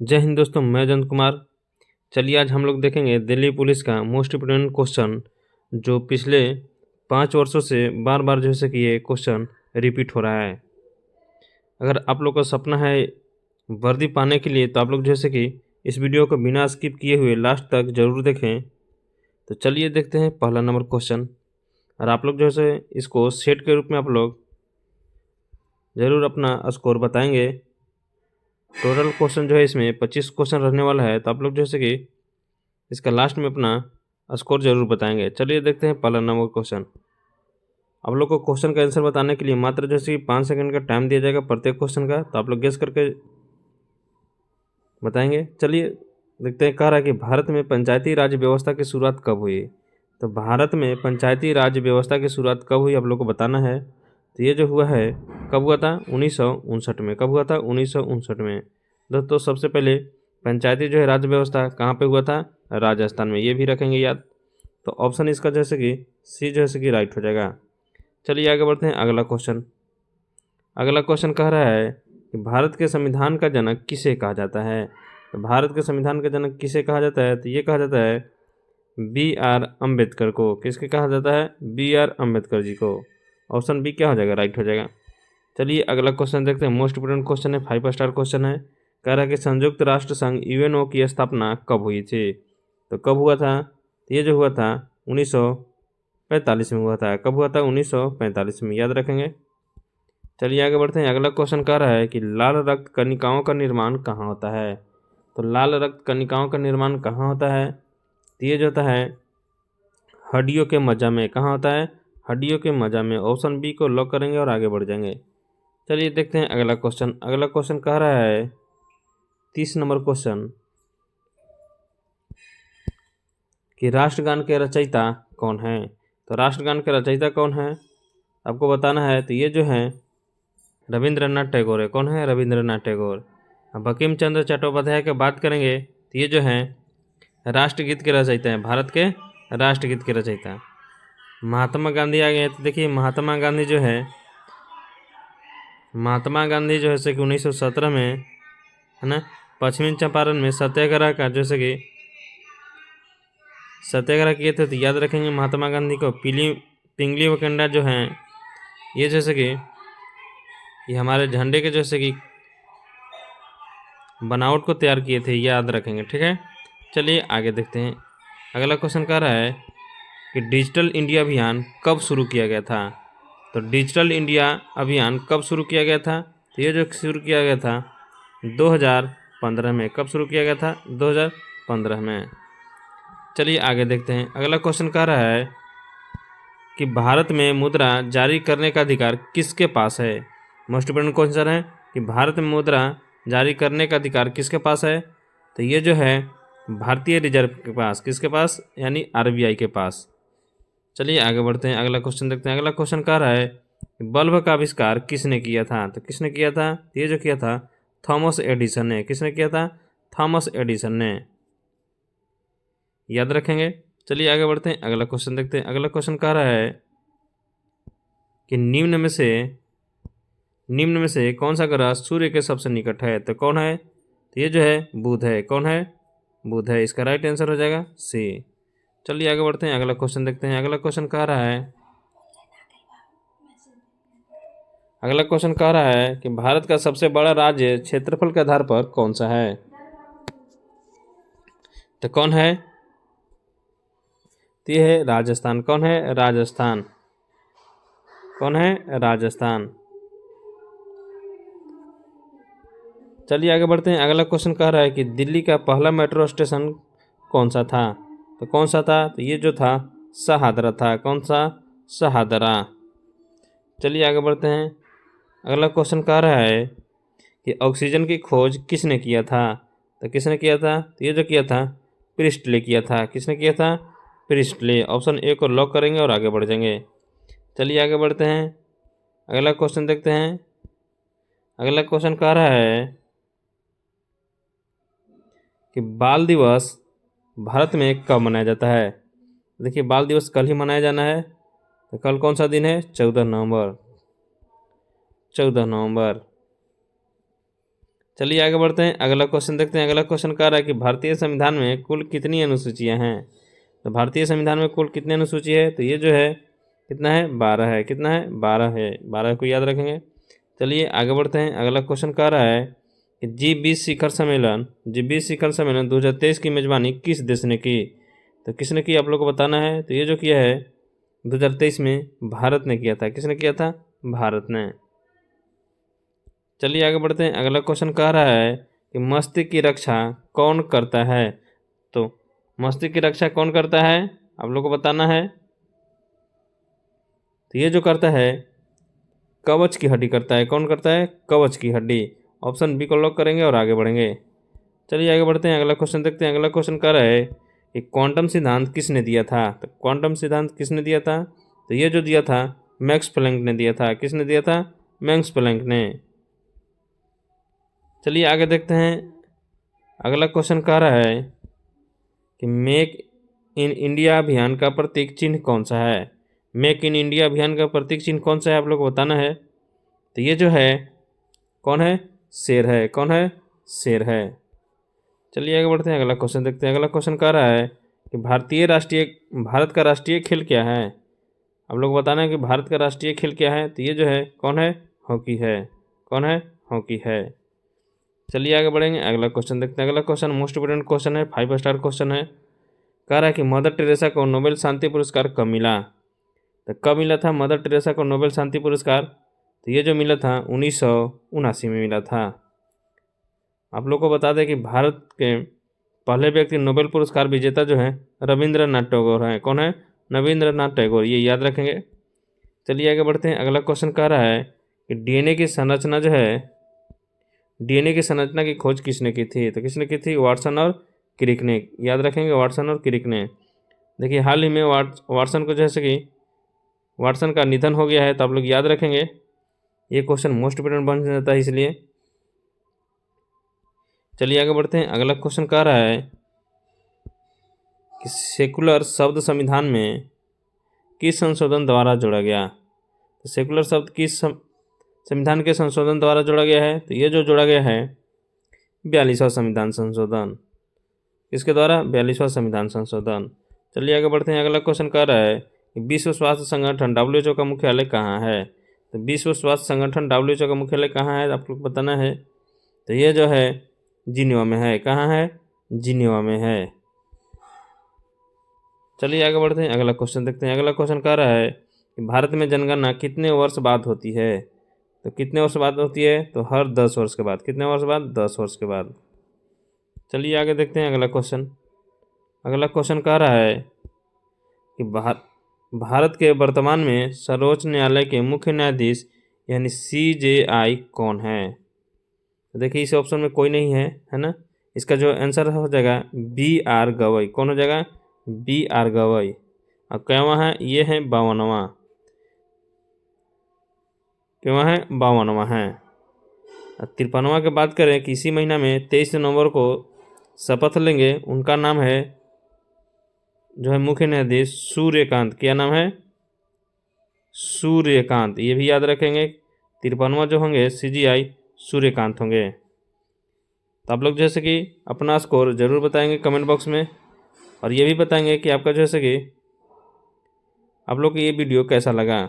जय हिंद दोस्तों, मैं जयंत कुमार। चलिए आज हम लोग देखेंगे दिल्ली पुलिस का मोस्ट इम्पोर्टेंट क्वेश्चन, जो पिछले 5 वर्षों से बार बार जैसे कि ये क्वेश्चन रिपीट हो रहा है। अगर आप लोग का सपना है वर्दी पाने के लिए, तो आप लोग जैसे कि इस वीडियो को बिना स्किप किए हुए लास्ट तक ज़रूर देखें। तो चलिए देखते हैं पहला नंबर क्वेश्चन। और आप लोग जैसे इसको सेट के रूप में आप लोग ज़रूर अपना स्कोर बताएंगे। टोटल क्वेश्चन जो है इसमें 25 क्वेश्चन रहने वाला है, तो आप लोग जैसे कि इसका लास्ट में अपना स्कोर जरूर बताएंगे। चलिए देखते हैं पहला नंबर क्वेश्चन। आप लोग को क्वेश्चन का आंसर बताने के लिए मात्र जैसे कि 5 सेकंड का टाइम दिया जाएगा प्रत्येक क्वेश्चन का, तो आप लोग गेस करके बताएंगे। चलिए देखते हैं, कह रहा है कि भारत में पंचायती राज व्यवस्था की शुरुआत कब हुई। तो भारत में पंचायती राज व्यवस्था की शुरुआत कब हुई आप लोग को बताना है। तो ये जो हुआ है कब हुआ था, 1959 में। कब हुआ था, 1959 में। दोस्तों सबसे पहले पंचायती जो है राज्य व्यवस्था कहाँ पे हुआ था, राजस्थान में। ये भी रखेंगे याद। तो ऑप्शन इसका जैसे कि सी जैसे कि राइट हो जाएगा। चलिए आगे बढ़ते हैं अगला क्वेश्चन। अगला क्वेश्चन कह रहा है कि भारत के संविधान का जनक किसे कहा जाता है। तो भारत के संविधान का जनक किसे कहा जाता है, तो ये कहा जाता है बी आर अम्बेडकर को। किसके कहा जाता है, बी आर अम्बेडकर जी को। ऑप्शन बी क्या हो जाएगा, राइट हो जाएगा। चलिए अगला क्वेश्चन देखते हैं। मोस्ट इंपोर्टेंट क्वेश्चन है, 5 स्टार क्वेश्चन है। कह रहा है कि संयुक्त राष्ट्र संघ यूएनओ की स्थापना कब हुई थी। तो कब हुआ था, तो ये जो हुआ था 1945 में हुआ था। कब हुआ था, 1945 में, याद रखेंगे। चलिए आगे बढ़ते हैं। अगला क्वेश्चन कह रहा है कि लाल रक्त कणिकाओं का निर्माण कहाँ होता है। तो लाल रक्त कणिकाओं का निर्माण कहाँ होता है, तो ये जो होता है हड्डियों के मज्जा में। कहाँ होता है, हड्डियों के मज्जा में। ऑप्शन बी को लॉक करेंगे और आगे बढ़ जाएंगे। चलिए देखते हैं अगला क्वेश्चन। अगला क्वेश्चन कह रहा है 30 नंबर क्वेश्चन कि राष्ट्रगान के रचयिता कौन है। तो राष्ट्रगान के रचयिता कौन है आपको बताना है। तो ये जो है रविंद्रनाथ टैगोर है। कौन है, रविंद्रनाथ टैगोर। अब बंकिम चंद्र चट्टोपाध्याय की बात करेंगे, तो ये जो है राष्ट्रगीत के रचयिता हैं, भारत के राष्ट्रगीत के रचयिता। महात्मा गांधी आ गए। तो देखिए महात्मा गांधी जो है जैसे कि 1917 में, है ना, पश्चिमी चंपारण में सत्याग्रह का जैसे कि सत्याग्रह किए थे। तो याद रखेंगे महात्मा गांधी को। पिंगली वकेंडा जो हैं, ये जैसे कि ये हमारे झंडे के जैसे कि बनावट को तैयार किए थे, याद रखेंगे, ठीक है। चलिए आगे देखते हैं। अगला क्वेश्चन कह रहा है कि डिजिटल इंडिया अभियान कब शुरू किया गया था। तो डिजिटल इंडिया अभियान कब शुरू किया गया था, तो ये जो शुरू किया गया था 2015 में। कब शुरू किया गया था, 2015 में। चलिए आगे देखते हैं। अगला क्वेश्चन कह रहा है कि भारत में मुद्रा जारी करने का अधिकार किसके पास है। मोस्ट इंपोर्टेंट क्वेश्चन है कि भारत में मुद्रा जारी करने का अधिकार किसके पास है। तो ये जो है भारतीय रिजर्व के पास। किसके पास, यानी आरबीआई के पास। चलिए आगे बढ़ते हैं। अगला क्वेश्चन देखते हैं। अगला क्वेश्चन कह रहा है कि बल्ब का आविष्कार किसने किया था। तो किसने किया था, तो ये जो किया था थॉमस एडिसन ने। किसने किया था, थॉमस एडिसन ने, याद रखेंगे। चलिए आगे बढ़ते हैं। अगला क्वेश्चन देखते हैं। अगला क्वेश्चन कह रहा है कि निम्न में से कौन सा ग्रह सूर्य के सबसे निकट है। तो कौन है, तो ये जो है बुध है। कौन है, बुध है। इसका राइट आंसर हो जाएगा सी। चलिए आगे बढ़ते हैं। अगला क्वेश्चन देखते हैं। अगला क्वेश्चन कह रहा है कि भारत का सबसे बड़ा राज्य क्षेत्रफल के आधार पर कौन सा है। तो कौन है, तो ये है राजस्थान। कौन है, राजस्थान। कौन है, राजस्थान। चलिए आगे बढ़ते हैं। अगला क्वेश्चन कह रहा है कि दिल्ली का पहला मेट्रो स्टेशन कौन सा था। तो कौन सा था, तो ये जो था शहादरा था। कौन सा, शहादरा। चलिए आगे बढ़ते हैं। अगला क्वेश्चन कह रहा है कि ऑक्सीजन की खोज किसने किया था। तो किसने किया था, तो ये जो किया था प्रिस्टले किया था। किसने किया था, प्रिस्टले। ऑप्शन ए को लॉक करेंगे और आगे बढ़ जाएंगे। चलिए आगे बढ़ते हैं। अगला क्वेश्चन देखते हैं। अगला क्वेश्चन कह रहा है कि बाल दिवस भारत में कब मनाया जाता है। देखिए बाल दिवस कल ही मनाया जाना है। तो कल कौन सा दिन है, 14 नवंबर। 14 नवंबर। चलिए आगे बढ़ते हैं, अगला क्वेश्चन देखते हैं। अगला क्वेश्चन कह रहा है कि भारतीय संविधान में कुल कितनी अनुसूचियां हैं। तो भारतीय संविधान में कुल कितनी अनुसूची है, तो ये जो है कितना है, 12 है। कितना है, 12 है। 12 को याद रखेंगे। चलिए आगे बढ़ते हैं। अगला क्वेश्चन कह रहा है कि जी 20 शिखर सम्मेलन 2023 की मेजबानी किस देश ने की। तो किसने की, आप लोग को बताना है। तो ये जो किया है 2023 में भारत ने किया था। किसने किया था, भारत ने। चलिए आगे बढ़ते हैं। अगला क्वेश्चन कह रहा है कि मस्तिष्क की रक्षा कौन करता है। तो मस्तिष्क की रक्षा कौन करता है, आप लोग को बताना है। तो ये जो करता है कवच की हड्डी करता है। कौन करता है, कवच की हड्डी। ऑप्शन बी को लॉक करेंगे और आगे बढ़ेंगे। चलिए आगे बढ़ते हैं। अगला क्वेश्चन देखते हैं। अगला क्वेश्चन कह रहा है कि क्वांटम सिद्धांत किसने दिया था। तो क्वांटम सिद्धांत किसने दिया था, तो ये जो दिया था मैक्स प्लैंक ने दिया था। किसने दिया था, मैक्स प्लैंक ने। चलिए आगे देखते हैं। अगला क्वेश्चन कह रहा है कि मेक इन इंडिया अभियान का प्रतीक चिन्ह कौन सा है। मेक इन इंडिया अभियान का प्रतीक चिन्ह कौन सा है, आप लोग को बताना है। तो ये जो है कौन है, शेर है। कौन है, शेर है। चलिए आगे बढ़ते हैं। अगला क्वेश्चन देखते हैं। अगला क्वेश्चन कह रहा है कि भारत का राष्ट्रीय खेल क्या है। आप लोग को बताना है कि भारत का राष्ट्रीय खेल क्या है। तो ये जो है कौन है, हॉकी है। कौन है, हॉकी है। चलिए आगे बढ़ेंगे। अगला क्वेश्चन देखते हैं। अगला क्वेश्चन मोस्ट इंपोर्टेंट क्वेश्चन है, 5 स्टार क्वेश्चन है। कह रहा है कि मदर टेरेसा को नोबेल शांति पुरस्कार कब मिला। तो कब मिला था मदर टेरेसा को नोबेल शांति पुरस्कार, तो ये जो मिला था 1979 में मिला था। आप लोग को बता दें कि भारत के पहले व्यक्ति नोबेल पुरस्कार विजेता जो है रविंद्रनाथ टैगोर हैं। कौन है, रविंद्रनाथ टैगोर, ये याद रखेंगे। चलिए आगे बढ़ते हैं। अगला क्वेश्चन कह रहा है कि डीएनए की संरचना जो है, डीएनए की संरचना की खोज किसने की थी। तो किसने की थी, वाटसन और क्रिक ने। याद रखेंगे, वाटसन और क्रिक ने। देखिए हाल ही में वाटसन को जैसे कि वाटसन का निधन हो गया है, तो आप लोग याद रखेंगे। ये क्वेश्चन मोस्ट इंपोर्टेंट बन जाता है इसलिए। चलिए आगे बढ़ते हैं। अगला क्वेश्चन कह रहा है कि सेकुलर शब्द संविधान में किस संशोधन द्वारा जोड़ा गया। तो सेकुलर शब्द किस संविधान के संशोधन द्वारा जोड़ा गया है। तो ये जो जोड़ा गया है 42वां संविधान संशोधन। इसके द्वारा 42वां संविधान संशोधन। चलिए आगे बढ़ते हैं। अगला क्वेश्चन कह रहा है कि विश्व स्वास्थ्य संगठन WHO का मुख्यालय कहाँ है। तो विश्व स्वास्थ्य संगठन WHO का मुख्यालय कहाँ है, आप लोग बताना है। तो ये जो है जिनेवा में है। कहाँ है, जिनेवा में है। चलिए आगे बढ़ते हैं। अगला क्वेश्चन देखते हैं। अगला क्वेश्चन कह रहा है कि भारत में जनगणना कितने वर्ष बाद होती है। तो कितने वर्ष बाद होती है, तो हर 10 वर्ष के बाद। कितने वर्ष बाद, 10 वर्ष के बाद। चलिए आगे देखते हैं। अगला क्वेश्चन कह रहा है कि भारत के वर्तमान में सर्वोच्च न्यायालय के मुख्य न्यायाधीश यानी CJI कौन है। तो देखिए इस ऑप्शन में कोई नहीं है ना। इसका जो आंसर हो जाएगा BR गवई। कौन हो जाएगा, BR गवई। और क्यों है, ये है 52वां। क्यों है, 52वां है। 53वां की बात करें कि इसी महीना में 23 नवंबर को शपथ लेंगे, उनका नाम है जो है मुख्य न्यायाधीश सूर्यकांत। क्या नाम है, सूर्यकांत। ये भी याद रखेंगे। 53वां जो होंगे CJI सूर्यकांत होंगे। तो आप लोग जैसे कि अपना स्कोर ज़रूर बताएंगे कमेंट बॉक्स में, और ये भी बताएंगे कि आपका जैसे कि आप लोग को ये वीडियो कैसा लगा।